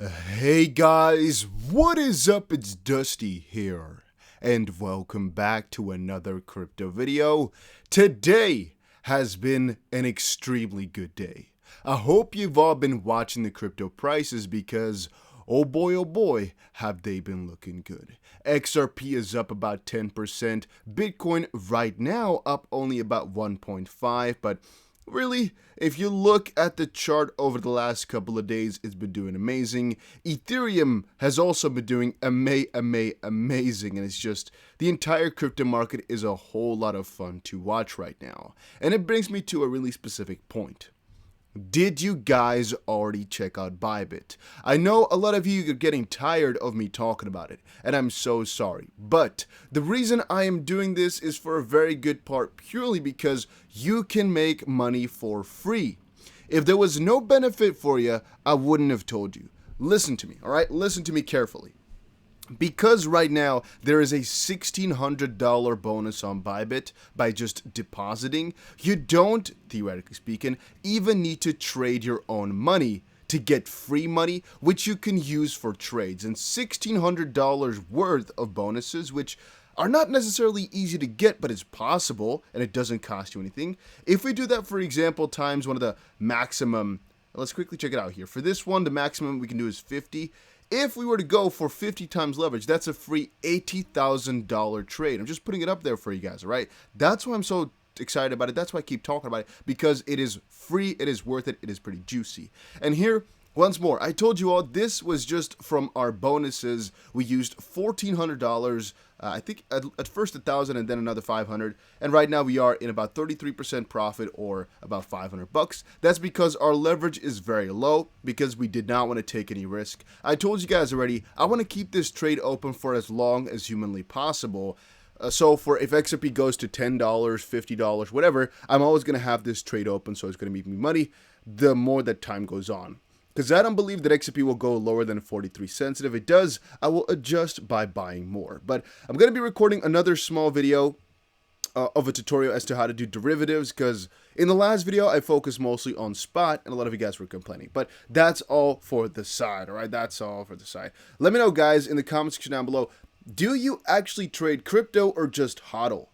Hey guys, what is up? It's Dusty here, and welcome back to another crypto video. Today has been an extremely good day. I hope you've all been watching the crypto prices because oh boy, have they been looking good. XRP is up about 10%, Bitcoin right now up only about 1.5, but really, if you look at the chart over the last couple of days, it's been doing amazing. Ethereum has also been doing amazing, and it's just the entire crypto market is a whole lot of fun to watch right now. And it brings me to a really specific point. Did you guys already check out Bybit? I know a lot of you are getting tired of me talking about it, and I'm so sorry. But the reason I am doing this is for a very good part, purely because you can make money for free. If there was no benefit for you, I wouldn't have told you. Listen to me, all right? Listen to me carefully. Because right now there is a $1,600 bonus on Bybit by just depositing, you don't, theoretically speaking, even need to trade your own money to get free money, which you can use for trades. And $1,600 worth of bonuses, which are not necessarily easy to get, but it's possible, and it doesn't cost you anything. If we do that, for example, times one of the maximum, let's quickly check it out here. For this one, the maximum we can do is 50. If we were to go for 50 times leverage, that's a free $80,000 trade. I'm just putting it up there for you guys, all right? That's why I'm so excited about it. That's why I keep talking about it, because it is free, it is worth it, it is pretty juicy. And here, once more, I told you all this was just from our bonuses. We used $1,400, I think at first 1,000 and then another 500. And right now we are in about 33% profit, or about $500. That's because our leverage is very low, because we did not want to take any risk. I told you guys already, I want to keep this trade open for as long as humanly possible. So for if XRP goes to $10, $50, whatever, I'm always going to have this trade open, so it's going to make me money the more that time goes on. Because I don't believe that XRP will go lower than 43 cents, and if it does, I will adjust by buying more. But I'm going to be recording another small video of a tutorial as to how to do derivatives, because in the last video, I focused mostly on spot, and a lot of you guys were complaining. But that's all for the side, all right? That's all for the side. Let me know, guys, in the comment section down below, do you actually trade crypto or just hodl?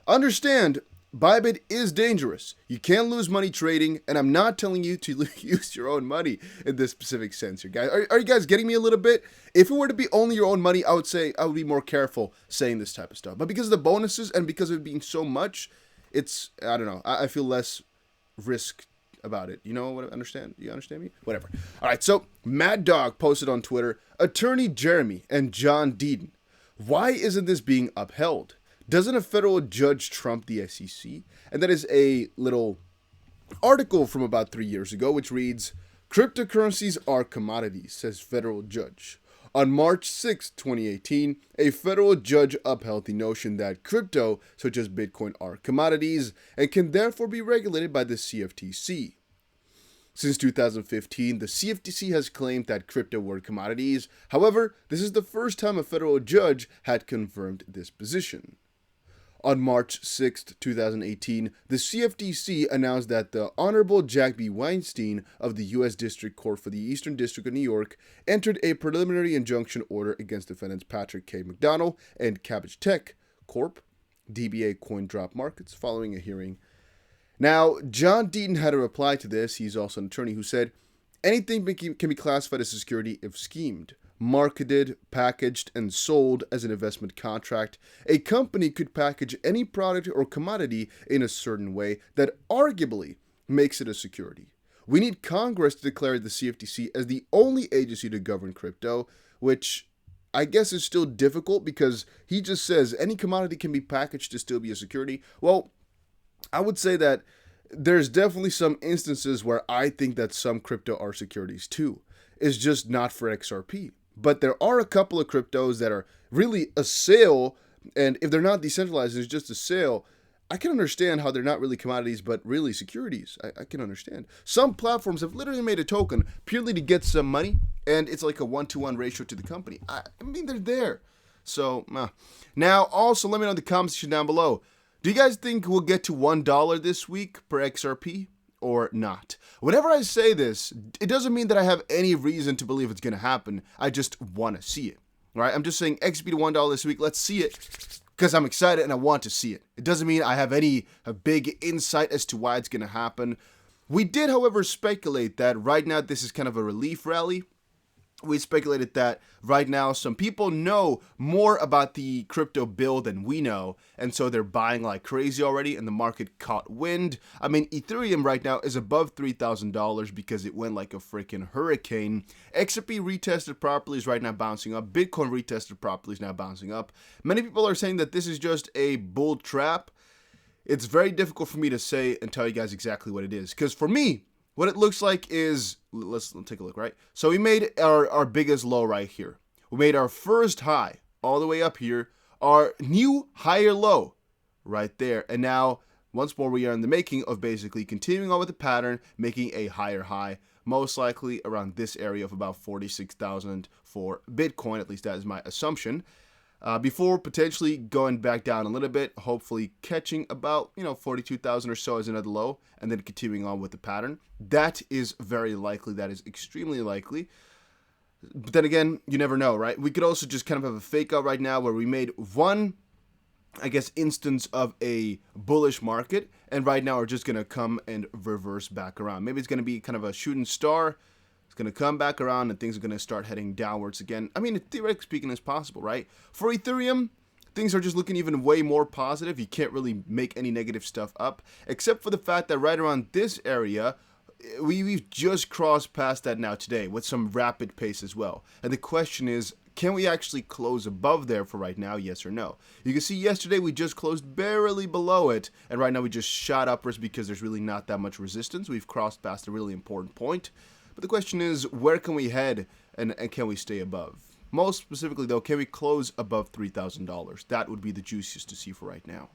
Understand, Bybit is dangerous. You can lose money trading, and I'm not telling you to use your own money in this specific sense here, guys. Are you guys getting me a little bit? If it were to be only your own money, I would say I would be more careful saying this type of stuff. But because of the bonuses and because of it being so much, it's, I don't know, I feel less risk about it. You know what I understand? You understand me? Whatever. All right, so Mad Dog posted on Twitter, Attorney Jeremy and John Deeden, why isn't this being upheld? Doesn't a federal judge trump the SEC? And that is a little article from about 3 years ago, which reads, cryptocurrencies are commodities, says federal judge. On March 6, 2018, a federal judge upheld the notion that crypto, such as Bitcoin, are commodities and can therefore be regulated by the CFTC. Since 2015, the CFTC has claimed that crypto were commodities. However, this is the first time a federal judge had confirmed this position. On March 6, 2018, the CFTC announced that the Honorable Jack B. Weinstein of the U.S. District Court for the Eastern District of New York entered a preliminary injunction order against defendants Patrick K. McDonnell and Cabbage Tech Corp., DBA CoinDrop Markets, following a hearing. Now, John Deeden had a reply to this. He's also an attorney who said, anything can be classified as a security if schemed, marketed, packaged, and sold as an investment contract. A company could package any product or commodity in a certain way that arguably makes it a security. We need Congress to declare the CFTC as the only agency to govern crypto, which I guess is still difficult because he just says any commodity can be packaged to still be a security. Well, I would say that there's definitely some instances where I think that some crypto are securities too. It's just not for XRP. But there are a couple of cryptos that are really a sale, and if they're not decentralized, it's just a sale. I can understand how they're not really commodities, but really securities. I can understand. Some platforms have literally made a token purely to get some money, and it's like a 1-to-1 ratio to the company. I mean, they're there. So, now also let me know in the comment section down below. Do you guys think we'll get to $1 this week per XRP? or not. Whenever I say this, it doesn't mean that I have any reason to believe it's going to happen. I just want to see it. Right? I'm just saying XRP to $1 this week. Let's see it because I'm excited and I want to see it. It doesn't mean I have any big insight as to why it's going to happen. We did, however, speculate that right now this is kind of a relief rally. We speculated that right now some people know more about the crypto bill than we know, and so they're buying like crazy already, and the market caught wind. I mean, Ethereum right now is above $3,000 because it went like a freaking hurricane. XRP retested properly, is right now bouncing up. Bitcoin retested properly, is now bouncing up. Many people are saying that this is just a bull trap. It's very difficult for me to say and tell you guys exactly what it is, because for me, what it looks like is, let's take a look, right? So we made our biggest low right here. We made our first high all the way up here, our new higher low right there. And now, once more, we are in the making of basically continuing on with the pattern, making a higher high, most likely around this area of about 46,000 for Bitcoin. At least that is my assumption. Before potentially going back down a little bit, hopefully catching about, 42,000 or so as another low, and then continuing on with the pattern. That is very likely. That is extremely likely. But then again, you never know, right? We could also just kind of have a fake out right now where we made one, instance of a bullish market, and right now we're just going to come and reverse back around. Maybe it's going to be kind of a shooting star. It's going to come back around and things are going to start heading downwards again. I mean, theoretically speaking, it's possible, right? For Ethereum, things are just looking even way more positive. You can't really make any negative stuff up, except for the fact that right around this area, we've just crossed past that now today with some rapid pace as well. And the question is, can we actually close above there for right now, yes or no? You can see yesterday we just closed barely below it, and right now we just shot upwards because there's really not that much resistance. We've crossed past a really important point. But the question is, where can we head and can we stay above? Most specifically, though, can we close above $3,000? That would be the juiciest to see for right now.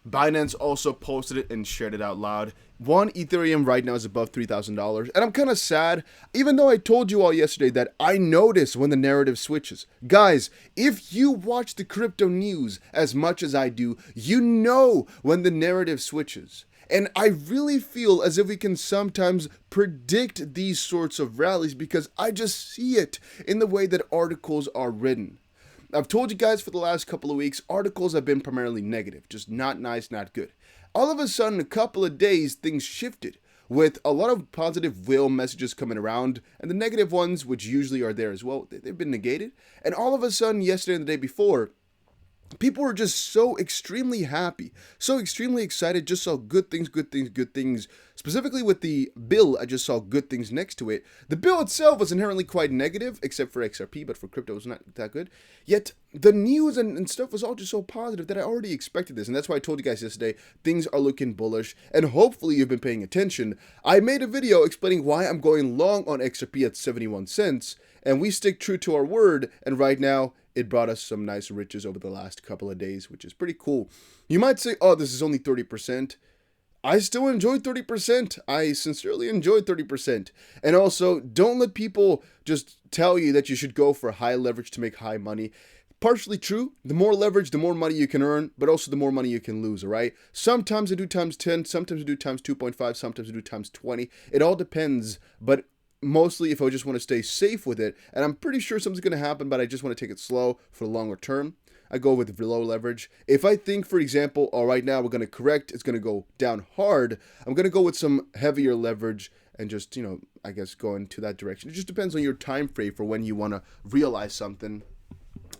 Binance also posted it and shared it out loud. One Ethereum right now is above $3,000. And I'm kind of sad, even though I told you all yesterday that I notice when the narrative switches. Guys, if you watch the crypto news as much as I do, you know when the narrative switches. And I really feel as if we can sometimes predict these sorts of rallies because I just see it in the way that articles are written. I've told you guys for the last couple of weeks, articles have been primarily negative, just not nice, not good. All of a sudden, a couple of days, things shifted with a lot of positive will messages coming around, and the negative ones, which usually are there as well, they've been negated. And all of a sudden, yesterday and the day before, people were just so extremely happy, so extremely excited, just saw good things, good things, good things. Specifically with the bill, I just saw good things next to it. The bill itself was inherently quite negative, except for XRP, but for crypto it was not that good. Yet the news and stuff was all just so positive that I already expected this. And that's why I told you guys yesterday, things are looking bullish. And hopefully you've been paying attention. I made a video explaining why I'm going long on XRP at 71 cents. And we stick true to our word. And right now, it brought us some nice riches over the last couple of days, which is pretty cool. You might say, oh, this is only 30%. I still enjoy 30%. I sincerely enjoy 30%. And also, don't let people just tell you that you should go for high leverage to make high money. Partially true. The more leverage, the more money you can earn, but also the more money you can lose, all right? Sometimes I do times 10, sometimes I do times 2.5, sometimes I do times 20. It all depends, but mostly if I just want to stay safe with it, and I'm pretty sure something's going to happen, but I just want to take it slow for the longer term, I go with low leverage. If I think, for example, right now we're going to correct, it's going to go down hard, I'm going to go with some heavier leverage and just, I guess go into that direction. It just depends on your time frame for when you want to realize something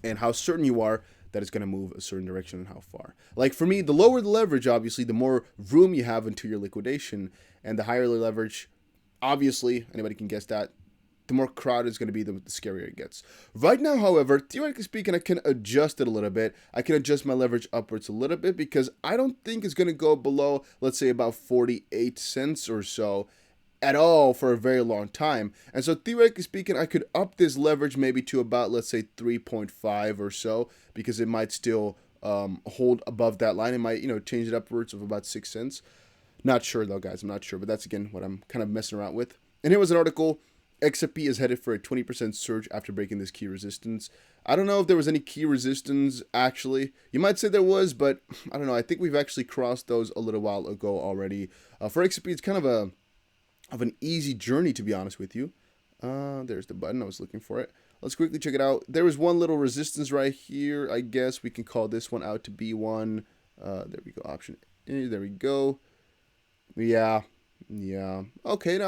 and how certain you are that it's going to move a certain direction and how far. Like for me, the lower the leverage, obviously, the more room you have into your liquidation, and the higher the leverage, obviously, anybody can guess that, the more crowded it's going to be, the scarier it gets. Right now, however, theoretically speaking, I can adjust it a little bit. I can adjust my leverage upwards a little bit because I don't think it's going to go below, let's say, about 48 cents or so at all for a very long time. And so theoretically speaking, I could up this leverage maybe to about, let's say, 3.5 or so, because it might still hold above that line. It might, change it upwards of about 6 cents. Not sure though, guys. I'm not sure, but that's again what I'm kind of messing around with. And here was an article. XRP is headed for a 20% surge after breaking this key resistance. I don't know if there was any key resistance, actually. You might say there was, but I don't know. I think we've actually crossed those a little while ago already. For XRP, it's kind of an easy journey, to be honest with you. There's the button. I was looking for it. Let's quickly check it out. There was one little resistance right here. I guess we can call this one out to be one. There we go. Option A. There we go. Yeah. Okay,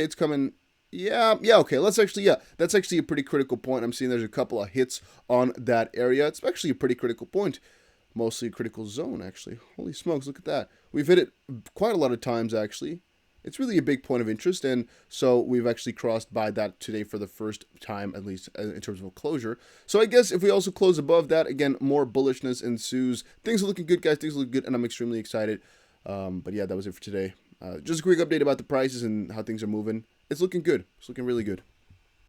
it's coming. Yeah, okay, that's actually a pretty critical point. I'm seeing there's a couple of hits on that area. It's actually a pretty critical point. Mostly a critical zone, actually. Holy smokes, look at that. We've hit it quite a lot of times, actually. It's really a big point of interest, and so we've actually crossed by that today for the first time, at least in terms of a closure. So I guess if we also close above that, again, more bullishness ensues. Things are looking good, guys. Things look good, and I'm extremely excited. But yeah, that was it for today. Just a quick update about the prices and how things are moving. It's looking good. It's looking really good.